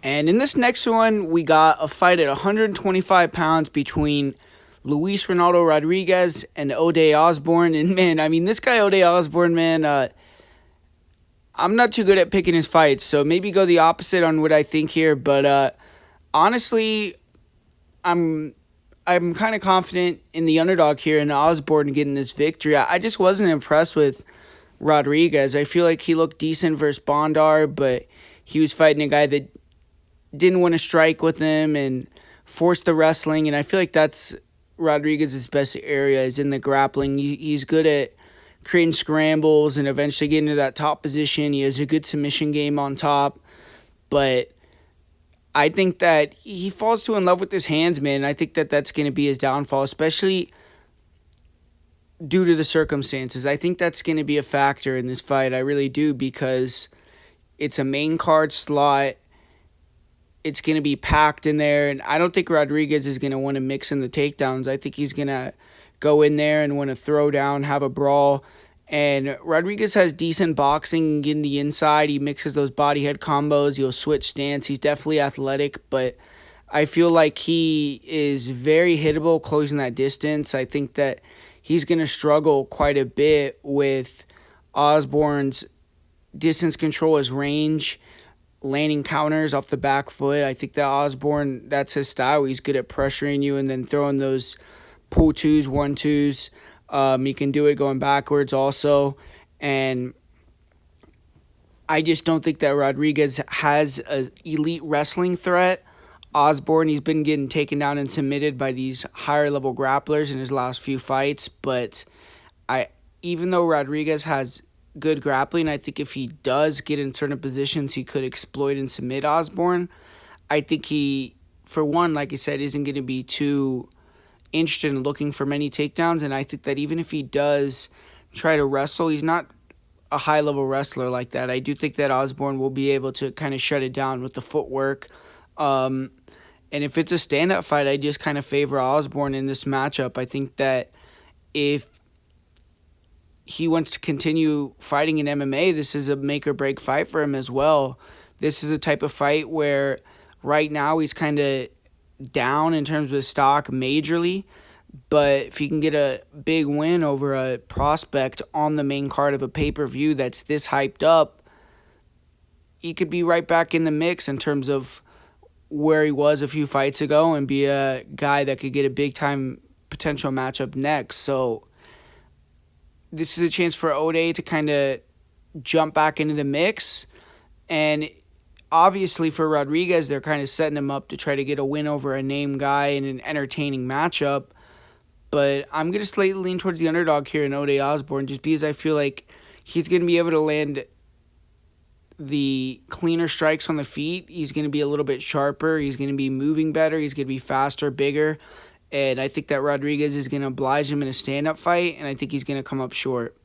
And in this next one, we got a fight at 125 pounds between Luis Ronaldo Rodriguez and Ode Osbourne. And man, I mean, this guy Ode Osbourne, man, I'm not too good at picking his fights, so maybe go the opposite on what I think here. But honestly, I'm I'm kind of confident in the underdog here in Osbourne getting this victory. I just wasn't impressed with Rodriguez. I feel like he looked decent versus Bondar, but he was fighting a guy that didn't want to strike with him and forced the wrestling. And I feel like that's Rodriguez's best area is in the grappling. He's good at creating scrambles and eventually getting to that top position. He has a good submission game on top, but I think that he falls too in love with his hands, man. And I think that that's going to be his downfall, especially due to the circumstances. I think that's going to be a factor in this fight. I really do, because it's a main card slot. It's going to be packed in there, and I don't think Rodriguez is going to want to mix in the takedowns. I think he's going to go in there and want to throw down, have a brawl. And Rodriguez has decent boxing, getting the inside. He mixes those body head combos. He'll switch stance. He's definitely athletic, but I feel like he is very hittable closing that distance. I think that he's going to struggle quite a bit with Osbourne's distance control, his range, landing counters off the back foot. I think that Osbourne, that's his style. He's good at pressuring you and then throwing those pull twos, 1-2s. He can do it going backwards also. And I just don't think that Rodriguez has an elite wrestling threat. Osbourne, he's been getting taken down and submitted by these higher level grapplers in his last few fights. But even though Rodriguez has good grappling, I think if he does get in certain positions, he could exploit and submit Osbourne. I think he, for one, like I said, isn't going to be too interested in looking for many takedowns, and I think that even if he does try to wrestle, he's not a high-level wrestler like that. I do think that Osbourne will be able to kind of shut it down with the footwork. And if it's a stand-up fight, I just kind of favor Osbourne in this matchup. I think that if he wants to continue fighting in MMA, this is a make-or-break fight for him as well. This is a type of fight where right now he's kind of down in terms of his stock majorly, but if he can get a big win over a prospect on the main card of a pay-per-view that's this hyped up, he could be right back in the mix in terms of where he was a few fights ago and be a guy that could get a big-time potential matchup next. So this is a chance for Ode to kind of jump back into the mix. And obviously for Rodriguez, they're kind of setting him up to try to get a win over a name guy in an entertaining matchup. But I'm going to slightly lean towards the underdog here in Ode Osbourne, just because I feel like he's going to be able to land the cleaner strikes on the feet. He's going to be a little bit sharper. He's going to be moving better. He's going to be faster, bigger. And I think that Rodriguez is going to oblige him in a stand-up fight, and I think he's going to come up short.